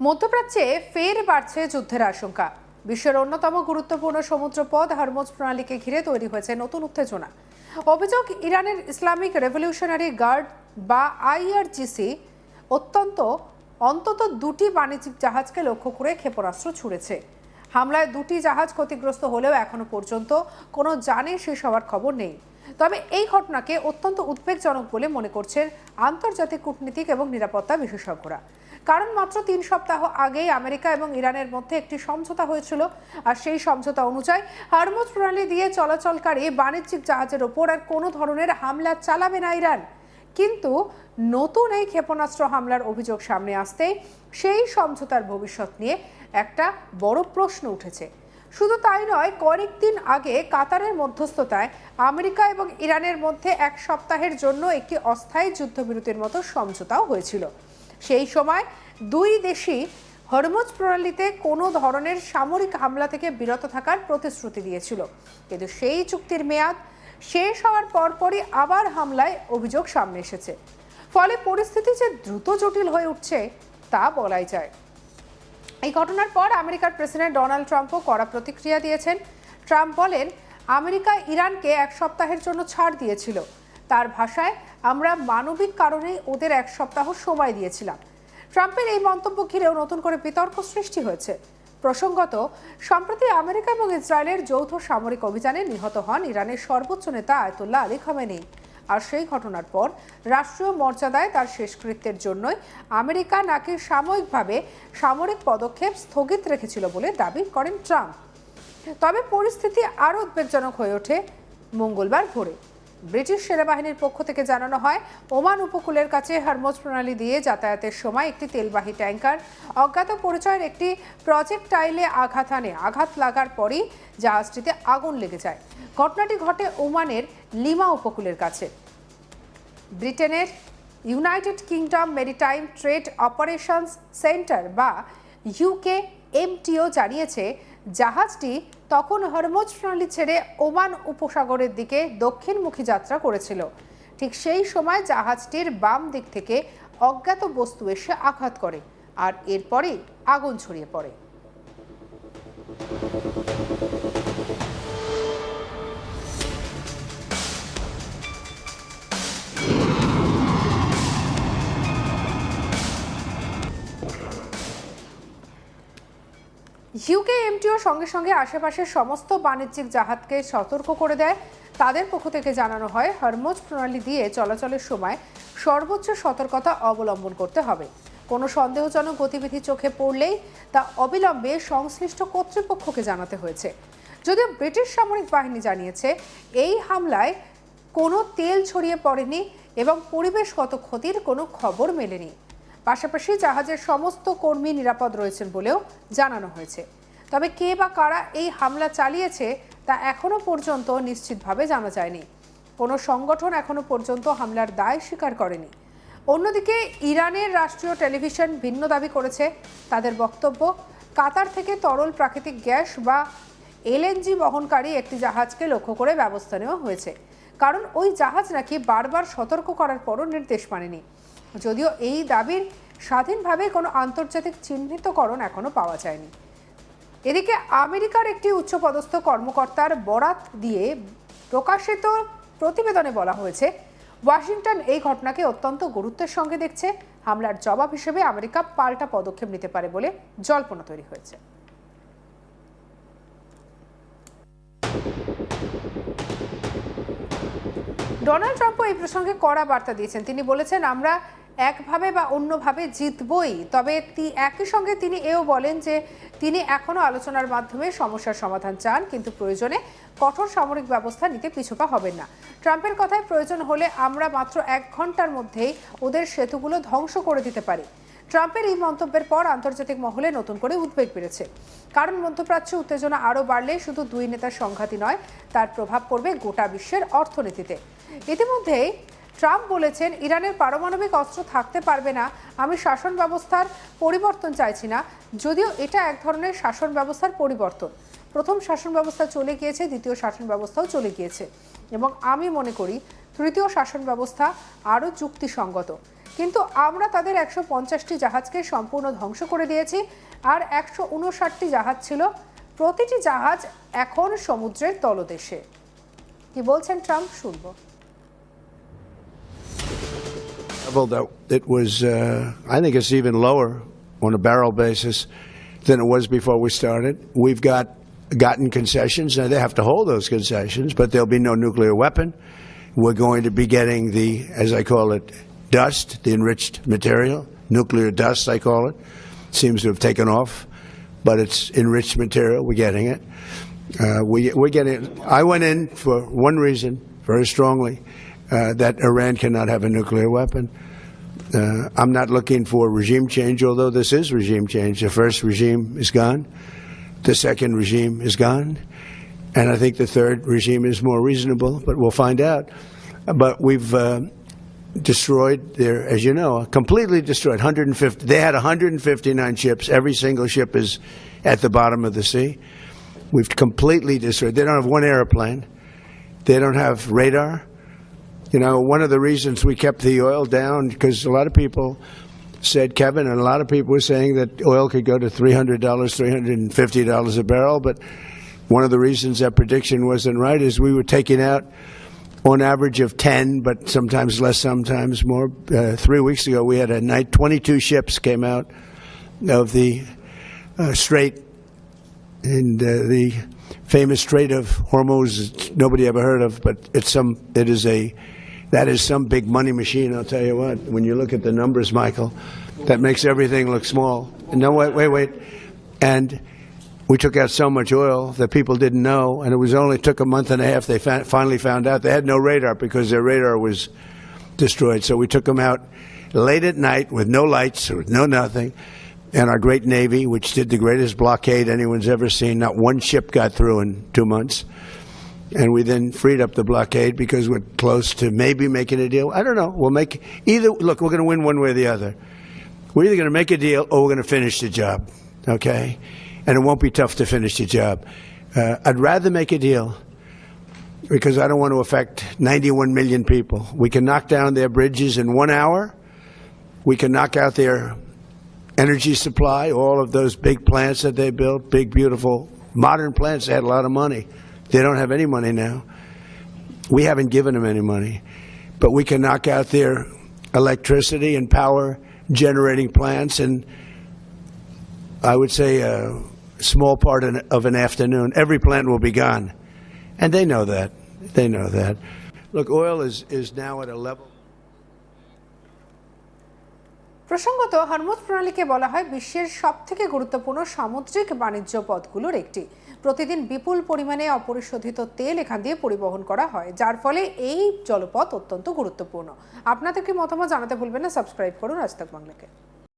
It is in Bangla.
মধ্যপ্রাচ্যে ফের বাড়ছে যুদ্ধের আশঙ্কা। বিশ্বের অন্যতম গুরুত্বপূর্ণ সমুদ্রপথ হরমুজ প্রণালীকে ঘিরে তৈরি হয়েছে নতুন উত্তেজনা। অভিযোগ, ইরানের ইসলামিক রেভলিউশনারি গার্ড বা আইআরজিসি অন্তত দুটি বাণিজ্যিক জাহাজকে লক্ষ্য করে ক্ষেপণাস্ত্র ছুড়েছে। হামলায় দুটি জাহাজ ক্ষতিগ্রস্ত হলেও এখনো পর্যন্ত কোনো জানে শেষ হওয়ার খবর নেই। তবে এই ঘটনাকে অত্যন্ত উদ্বেগজনক বলে মনে করছেন আন্তর্জাতিক কূটনীতিক এবং নিরাপত্তা বিশেষজ্ঞরা। কারণ মাত্র 3 সপ্তাহ আগেই আমেরিকা এবং ইরানের মধ্যে একটি সমঝোতা হয়েছিল, আর সেই সমঝোতা অনুযায়ী হরমুজ প্রণালী দিয়ে চলাচলকারী বাণিজ্যিক জাহাজের ওপর আর কোনো ধরনের হামলা চালাবে না ইরান। কিন্তু নতুন এই ক্ষেপণাস্ত্র হামলার অভিযোগ সামনে আসতেই সেই সমঝোতার ভবিষ্যৎ নিয়ে একটা বড় প্রশ্ন উঠেছে। শুধু তাই নয়, কয়েকদিন আগে কাতারের মধ্যস্থতায় আমেরিকা এবং ইরানের মধ্যে 1 সপ্তাহের জন্য একটি অস্থায়ী যুদ্ধবিরতির মতো সমঝোতাও হয়েছিল। সেই সময় দুই দেশই হরমুজ প্রণালীতে কোনো ধরনের সামরিক হামলা থেকে বিরত থাকার প্রতিশ্রুতি দিয়েছিল। কিন্তু সেই চুক্তির মেয়াদ শেষ হওয়ার পরপরই আবার হামলায় অভিযোগ সামনে এসেছে। ফলে পরিস্থিতি যে দ্রুত জটিল হয়ে উঠছে তা বলাই যায়। এই ঘটনার পর আমেরিকার প্রেসিডেন্ট ডোনাল্ড ট্রাম্পও কড়া প্রতিক্রিয়া দিয়েছেন। ট্রাম্প বলেন, আমেরিকা ইরানকে 1 সপ্তাহের জন্য ছাড় দিয়েছিল। তার ভাষায়, আমরা মানবিক কারণেই ওদের 1 সপ্তাহ সময় দিয়েছিলাম। ট্রাম্পের এই মন্তব্য ঘিরেও নতুন করে বিতর্ক সৃষ্টি হয়েছে। প্রসঙ্গত, সম্প্রতি আমেরিকা এবং ইসরায়েলের যৌথ সামরিক অভিযানে নিহত হন ইরানের সর্বোচ্চ নেতা আয়াতুল্লাহ আলী খামেনি। আর সেই ঘটনার পর রাষ্ট্রীয় মর্যাদায় তার শেষকৃত্যের জন্যই আমেরিকা নাকি সাময়িকভাবে সামরিক পদক্ষেপ স্থগিত রেখেছিল বলে দাবি করেন ট্রাম্প। তবে পরিস্থিতি আরও উদ্বেগজনক হয়ে ওঠে মঙ্গলবার ভোরে। ব্রিটিশ সেনাবাহিনীর পক্ষ থেকে জানানো হয়, ওমান উপকূলের কাছে হরমুজ প্রণালী দিয়ে যাতায়াতের সময় একটি তেলবাহী ট্যাঙ্কার অজ্ঞাত পরিচয়ের একটি প্রজেক্টাইলে আঘাত লাগার পরই জাহাজটিতে আগুন লেগে যায়। ঘটনাটি ঘটে ওমানের লিমা উপকূলের কাছে। ব্রিটেনের United kingdom maritime trade operations centre বা UKMTO জানিয়েছে, জাহাজটি তখন হরমুজ প্রণালী ছেড়ে ওমান উপসাগরের দিকে দক্ষিণমুখী যাত্রা করেছিল। ঠিক সেই সময় জাহাজটির বাম দিক থেকে অজ্ঞাত বস্তু এসে আঘাত করে, আর এরপরেই আগুন ছড়িয়ে পড়ে। UKMTO সঙ্গে সঙ্গে আশেপাশের সমস্ত বাণিজ্যিক জাহাজকে সতর্ক করে দেয়। তাদের পক্ষ থেকে জানানো হয়, হরমুজ প্রণালী দিয়ে চলাচলের সময় সর্বোচ্চ সতর্কতা অবলম্বন করতে হবে। কোনো সন্দেহজনক গতিবিধি চোখে পড়লেই তা অবিলম্বে সংশ্লিষ্ট কর্তৃপক্ষকে জানাতে হয়েছে। যদিও ব্রিটিশ সামরিক বাহিনী জানিয়েছে, এই হামলায় কোনো তেল ছড়িয়ে পড়েনি এবং পরিবেশগত ক্ষতির কোনো খবর মেলেনি। পাশাপাশি জাহাজের সমস্ত কর্মী নিরাপদ রয়েছেন বলেও জানানো হয়েছে। তবে কে বা কারা এই হামলা চালিয়েছে তা এখনো পর্যন্ত নিশ্চিতভাবে জানা যায়নি। কোনো সংগঠন এখনো পর্যন্ত হামলার দায় স্বীকার করেনি। অন্যদিকে ইরানের রাষ্ট্রীয় টেলিভিশন ভিন্ন দাবি করেছে। তাদের বক্তব্য, কাতার থেকে তরল প্রাকৃতিক গ্যাস বা LNG বহনকারী একটি জাহাজকে লক্ষ্য করে ব্যবস্থা নেওয়া হয়েছে, কারণ ওই জাহাজ নাকি বারবার সতর্ক করার পরও নির্দেশ মানেনি। যদিও এই দাবির স্বাধীনভাবে কোনো আন্তর্জাতিক চিহ্নিতকরণ এখনো পাওয়া যায়নি। এদিকে আমেরিকার একটি উচ্চপদস্থ কর্মকর্তার বরাত দিয়ে প্রকাশিত প্রতিবেদনে বলা হয়েছে, ওয়াশিংটন এই ঘটনাকে অত্যন্ত গুরুত্বের সঙ্গে দেখছে। হামলার জবাব হিসেবে আমেরিকা পাল্টা পদক্ষেপ নিতে পারে বলে জল্পনা তৈরি হয়েছে। ডোনাল্ড ট্রাম্পও এই প্রসঙ্গে কড়া বার্তা দিয়েছেন। তিনি বলেছেন, আমরা একভাবে বা অন্যভাবে জিতবই। তবে একই সঙ্গে তিনি এও বলেন যে তিনি এখনও আলোচনার মাধ্যমে সমস্যার সমাধান চান, কিন্তু প্রয়োজনে কঠোর সামরিক ব্যবস্থা নিতে পিছপা হবেন না। ট্রাম্পের কথায়, প্রয়োজন হলে আমরা মাত্র 1 ঘন্টার মধ্যেই ওদের সেতুগুলো ধ্বংস করে দিতে পারি। ট্রাম্পের এই মন্তব্যের পর আন্তর্জাতিক মহলে নতুন করে উদ্বেগ বেড়েছে। কারণ মধ্যপ্রাচ্যে উত্তেজনা আরও বাড়লে শুধু দুই নেতার সংঘাতই নয়, তার প্রভাব পড়বে গোটা বিশ্বের অর্থনীতিতে। ইতিমধ্যেই ট্রাম্প বলেছেন, ইরানের পারমাণবিক অস্ত্র থাকতে পারবে না। আমি শাসন ব্যবস্থার পরিবর্তন চাইছি না, যদিও এটা এক ধরনের শাসন ব্যবস্থার পরিবর্তন। প্রথম শাসন ব্যবস্থা চলে গিয়েছে, দ্বিতীয় শাসন ব্যবস্থাও চলে গিয়েছে, এবং আমি মনে করি তৃতীয় শাসন ব্যবস্থা আরও যুক্তিসঙ্গত। কিন্তু আমরা তাদের 150টি জাহাজকে সম্পূর্ণ ধ্বংস করে দিয়েছি, আর 159টি জাহাজ ছিল। প্রতিটি জাহাজ এখন সমুদ্রের তলদেশে। কি বলছেন ট্রাম্প, শুনবো। That it was, I think it's even lower on a barrel basis than it was before we started. We've gotten concessions. Now they have to hold those concessions, but there'll be no nuclear weapon. We're going to be getting the, as I call it, dust, the enriched material, nuclear dust, I call it. Seems to have taken off, but it's enriched material. We're getting it. We're getting it. I went in for one reason, very strongly, that Iran cannot have a nuclear weapon. I'm not looking for regime change, although this is regime change. The first regime is gone. The second regime is gone. And I think the third regime is more reasonable, but we'll find out. But we've destroyed their, as you know, completely destroyed 150. They had 159 ships. Every single ship is at the bottom of the sea. We've completely destroyed. They don't have one airplane. They don't have radar. You know, one of the reasons we kept the oil down, because a lot of people said, Kevin, and a lot of people were saying that oil could go to $300, $350 a barrel. But one of the reasons that prediction wasn't right is we were taking out on average of 10, but sometimes less, sometimes more. 3 weeks ago, we had a night, 22 ships came out of the Strait, and the famous Strait of Hormuz, nobody ever heard of, but that is some big money machine, I'll tell you what. When you look at the numbers, Michael, that makes everything look small. No, wait. And we took out so much oil that people didn't know, and it was only took a month and a half they finally found out. They had no radar because their radar was destroyed. So we took them out late at night with no lights, with no nothing. And our great Navy, which did the greatest blockade anyone's ever seen, not one ship got through in 2 months. And we then freed up the blockade because we're close to maybe making a deal. I don't know. We'll make either. Look, we're going to win one way or the other. We're either going to make a deal or we're going to finish the job. Okay? And it won't be tough to finish the job. I'd rather make a deal because I don't want to affect 91 million people. We can knock down their bridges in 1 hour. We can knock out their energy supply, all of those big plants that they built, big, beautiful, modern plants. They had a lot of money. They don't have any money now. We haven't given them any money. But we can knock out their electricity and power generating plants in, I would say, a small part of an afternoon. Every plant will be gone. And they know that. They know that. Look, oil is now at a level. প্রসঙ্গত, হরমুজ প্রণালীকে বলা হয় বিশ্বের সবথেকে গুরুত্বপূর্ণ সামুদ্রিক বাণিজ্য পথগুলোর একটি। প্রতিদিন বিপুল পরিমাণে অপরিশোধিত তেল এখান দিয়ে পরিবহন করা হয়, যার ফলে এই জলপথ অত্যন্ত গুরুত্বপূর্ণ। আপনাদের কি মতামত জানাতে ভুলবেন না। সাবস্ক্রাইব করুন আজ তাক বাংলাকে।